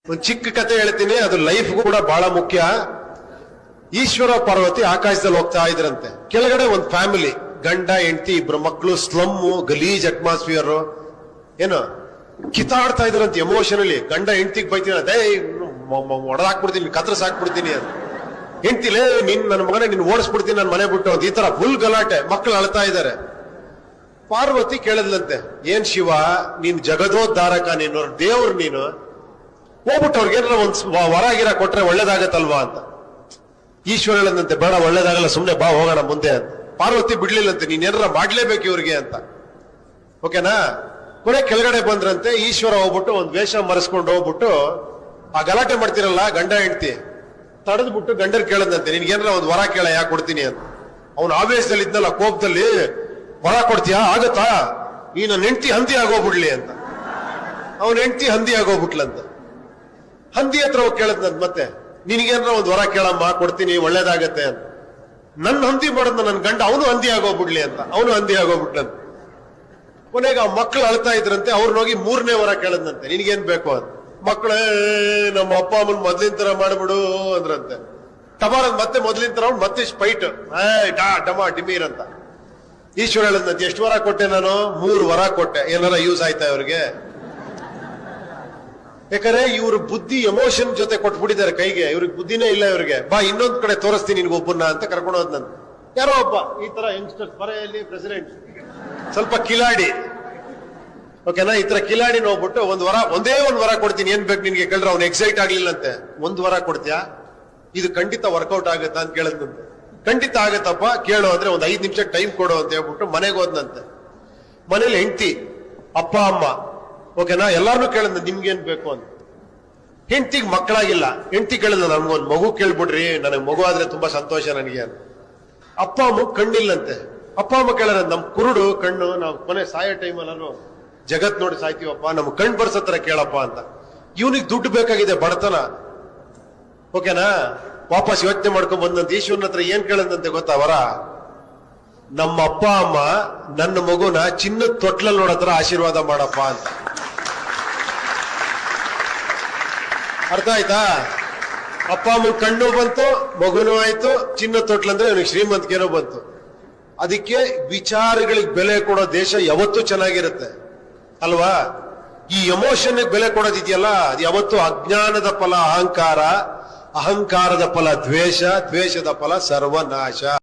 ಒಂದು ಚಿಕ್ಕ ಕತೆ ಹೇಳ್ತೀನಿ, ಅದು ಲೈಫ್ಗೂ ಕೂಡ ಬಹಳ ಮುಖ್ಯ. ಈಶ್ವರ ಪಾರ್ವತಿ ಆಕಾಶದಲ್ಲಿ ಹೋಗ್ತಾ ಇದ್ರಂತೆ. ಕೆಳಗಡೆ ಒಂದು ಫ್ಯಾಮಿಲಿ, ಗಂಡ ಹೆಂಡತಿ ಇಬ್ರು ಮಕ್ಕಳು, ಸ್ಲಮ್ಮು, ಗಲೀಜ್ ಅಟ್ಮಾಸ್ಫಿಯರ್, ಏನು ಕಿತ್ತಾಡ್ತಾ ಇದ್ರಂತೆ ಎಮೋಷನಲಿ. ಗಂಡ ಹೆಂಡತಿಗೆ ಬೈತೀನಿ, ಅದೇ ಹೊಡೆದಾಕ್ಬಿಡ್ತೀನಿ, ಕತ್ರಸಾಕ್ಬಿಡ್ತೀನಿ ಅಂತ. ಹೆಂಡತಿಲೇ ನಿನ್ ನನ್ನ ಮಗನೇ ನಿನ್ ಓಡಿಸ್ಬಿಡ್ತೀನಿ ನನ್ನ ಮನೆ ಬಿಟ್ಟು ಅಂತ. ಈ ತರ ಫುಲ್ ಗಲಾಟೆ, ಮಕ್ಕಳು ಅಳ್ತಾ ಇದ್ದಾರೆ. ಪಾರ್ವತಿ ಕೇಳಿದ್ಲಂತೆ, ಏನ್ ಶಿವ ನೀನ್ ಜಗದೋದ್ಧಾರಕ, ನೀನು ದೇವ್ರು, ನೀನು ಹೋಗ್ಬಿಟ್ಟು ಅವ್ರಿಗೆ ಏನಾರ ಒಂದ್ ವರಾಗಿರ ಕೊಟ್ರೆ ಒಳ್ಳೇದಾಗತ್ತಲ್ವಾ ಅಂತ. ಈಶ್ವರ ಹೇಳದಂತೆ, ಬೇಡ ಒಳ್ಳೇದಾಗಲ್ಲ, ಸುಮ್ನೆ ಬಾ ಹೋಗೋಣ ಮುಂದೆ ಅಂತ. ಪಾರ್ವತಿ ಬಿಡ್ಲಿಲ್ಲಂತೆ, ನೀನ್ ಏನಾರ ಮಾಡ್ಲೇಬೇಕು ಇವ್ರಿಗೆ ಅಂತ. ಓಕೆನಾ? ಕೊನೆ ಕೆಳಗಡೆ ಬಂದ್ರಂತೆ. ಈಶ್ವರ ಹೋಗ್ಬಿಟ್ಟು ಒಂದ್ ವೇಷ ಮರೆಸ್ಕೊಂಡು ಹೋಗ್ಬಿಟ್ಟು ಆ ಗಲಾಟೆ ಮಾಡ್ತಿರಲ್ಲ ಗಂಡ ಹೆಂಡತಿ, ತಡೆದ್ಬಿಟ್ಟು ಗಂಡರ್ ಕೇಳದಂತೆ, ನಿನ್ಗೇನಾರ ಒಂದ್ ವರ ಕೇಳ, ಯಾಕೆ ಕೊಡ್ತೀನಿ ಅಂತ. ಅವ್ನು ಆವೇಶದಲ್ಲಿ ಇದ್ನಲ್ಲ, ಕೋಪದಲ್ಲಿ, ವರ ಕೊಡ್ತೀಯಾ, ಆಗತ್ತಾ, ಈ ನನ್ನ ಹೆಂಡತಿ ಹಂದಿ ಆಗೋಗ್ಬಿಡ್ಲಿ ಅಂತ. ಅವನ ಹೆಂಡತಿ ಹಂದಿ ಆಗೋಗ್ಬಿಟ್ಲಂತ. ಹಂದಿ ಹತ್ರ ಹೋಗಿ ಕೇಳದ್ನಂತ, ಮತ್ತೆ ನಿನಗೇನಾರ ಒಂದ್ ವರ ಕೇಳಮ್ಮ, ಕೊಡ್ತೀನಿ, ಒಳ್ಳೇದಾಗತ್ತೆ ಅಂತ. ನನ್ನ ಹಂದಿ ಮಾಡೋದ್ನ ನನ್ ಗಂಡ ಅವನು ಹಂದಿ ಆಗೋಗ್ಬಿಡ್ಲಿ ಅಂತ. ಅವನು ಹಂದಿ ಆಗೋಗ್ಬಿಟ್ಲಂತ. ಕೊನೆಗೆ ಆ ಮಕ್ಕಳು ಅಳ್ತಾ ಇದ್ರಂತೆ. ಅವ್ರನ್ನೋಗಿ 3ನೇ ವರ ಕೇಳದ್ನಂತೆ, ನಿನ್ಗೇನ್ ಬೇಕು ಅಂತ. ಮಕ್ಕಳೇ ನಮ್ಮ ಅಪ್ಪ ಅಮ್ಮನ್ ಮೊದ್ಲಿನ ತರ ಮಾಡ್ಬಿಡು ಅಂದ್ರಂತೆ. ಟಮಾರ ಮತ್ತೆ ಮೊದ್ಲಿನ ತರ ಮತ್ತೆ ಸ್ಪೈಟ್ ಡಮ ಡಿಮೀರ್ ಅಂತ. ಈಶ್ವರ ಹೇಳದ್ನಂತೆ, ಎಷ್ಟು ವರ ಕೊಟ್ಟೆ ನಾನು? 3 ವರ ಕೊಟ್ಟೆ. ಏನಾರ ಯೂಸ್ ಆಯ್ತಾ ಇವ್ರಿಗೆ? ಯಾಕಂದ್ರೆ ಇವ್ರ ಬುದ್ಧಿ ಎಮೋಷನ್ ಜೊತೆ ಕೊಟ್ಬಿಟ್ಟಿದ್ದಾರೆ ಕೈಗೆ. ಇವ್ರಿಗೆ ಬುದ್ಧಿನೇ ಇಲ್ಲ ಇವ್ರಿಗೆ. ಬಾ ಇನ್ನೊಂದ್ ಕಡೆ ತೋರಿಸ್ತೀನಿ ನಿನ್ಗೊಬ್ಬನ್ನ ಅಂತ ಕರ್ಕೊಂಡು ಹೋದ್ನಂತ. ಯಾರೋ ಒಬ್ಬ ಈ ತರ ಯಂಗ್ಸ್ಟರ್ಸ್, ಬರೆಯಲ್ಲಿ ಪ್ರೆಸಿಡೆಂಟ್, ಸ್ವಲ್ಪ ಕಿಲಾಡಿ, ಓಕೆನಾ, ಈ ತರ ಕಿಲಾಡಿ ನೋಡ್ಬಿಟ್ಟು ಒಂದೇ ಒಂದ್ ವರ ಕೊಡ್ತೀನಿ, ಏನ್ ಬೇಕು ನಿನ್ಗೆ ಕೇಳಿದ್ರೆ ಅವ್ನು ಎಕ್ಸೈಟ್ ಆಗ್ಲಿಲ್ಲಂತೆ. 1 ವರ ಕೊಡ್ತೀಯಾ, ಇದು ಖಂಡಿತ ವರ್ಕೌಟ್ ಆಗತ್ತಾ ಅಂತ ಕೇಳದಂತೆ. ಖಂಡಿತ ಆಗತ್ತಪ್ಪ, ಕೇಳು ಅಂದ್ರೆ ಒಂದ್ 5 ನಿಮಿಷ ಟೈಮ್ ಕೊಡು ಅಂತ ಹೇಳ್ಬಿಟ್ಟು ಮನೆಗೆ ಹೋದ್ನಂತೆ. ಮನೇಲಿ ಹೆಂಡತಿ, ಅಪ್ಪ ಅಮ್ಮ, ಓಕೆನಾ, ಎಲ್ಲಾರನ್ನೂ ಕೇಳಂದ, ನಿಮ್ಗೇನ್ ಬೇಕು ಅಂತ. ಹೆಂಡತಿಗೆ ಮಕ್ಕಳಾಗಿಲ್ಲ. ಹೆಂಡತಿ ಕೇಳಿದ, ನನ್ಗೊಂದ್ ಮಗು ಕೇಳ್ಬಿಡ್ರಿ, ನನಗೆ ಮಗು ಆದ್ರೆ ತುಂಬಾ ಸಂತೋಷ ನನಗೆ ಅಂತ. ಅಪ್ಪ ಅಮ್ಮ ಕಣ್ಣಿಲ್ಲಂತೆ. ಅಪ್ಪ ಅಮ್ಮ ಕೇಳಾರ, ನಮ್ ಕುರುಡು ಕಣ್ಣು, ನಾವು ಕೊನೆ ಸಾಯೋ ಟೈಮಲ್ಲೂ ಜಗತ್ ನೋಡಿ ಸಾಯ್ತೀವಪ್ಪ, ನಮ್ ಕಣ್ ಬರ್ಸತ್ರ ಕೇಳಪ್ಪ ಅಂತ. ಇವನಿಗೆ ದುಡ್ಡು ಬೇಕಾಗಿದೆ, ಬಡತನ, ಓಕೆನಾ. ವಾಪಸ್ ಯೋಚನೆ ಮಾಡ್ಕೊಂಡ್ ಬಂದಂತ ಈಶ್ವರನ ಹತ್ರ ಏನ್ ಕೇಳದಂತೆ ಗೊತ್ತಾ ವರ? ನಮ್ಮ ಅಪ್ಪ ಅಮ್ಮ ನನ್ನ ಮಗುನ ಚಿನ್ನದ ತೊಟ್ಲಲ್ಲಿ ನೋಡತ್ರ ಆಶೀರ್ವಾದ ಮಾಡಪ್ಪ ಅಂತ. ಅರ್ಥ ಆಯ್ತಾ? ಅಪ್ಪ ಅಮ್ಮನ ಕಣ್ಣು ಬಂತು, ಮಗುನೂ ಆಯ್ತು, ಚಿನ್ನದ ತೊಟ್ಲಂದ್ರೆ ಇವನಿಗೆ ಶ್ರೀಮಂತಿಕೆನೂ ಬಂತು. ಅದಕ್ಕೆ ವಿಚಾರಗಳಿಗೆ ಬೆಲೆ ಕೊಡೋ ದೇಶ ಯಾವತ್ತೂ ಚೆನ್ನಾಗಿರುತ್ತೆ ಅಲ್ವಾ? ಈ ಎಮೋಷನ್ ಬೆಲೆ ಕೊಡೋದಿದೆಯಲ್ಲ, ಅದು ಯಾವತ್ತೂ ಅಜ್ಞಾನದ ಫಲ ಅಹಂಕಾರ, ಅಹಂಕಾರದ ಫಲ ದ್ವೇಷ, ದ್ವೇಷದ ಫಲ ಸರ್ವನಾಶ.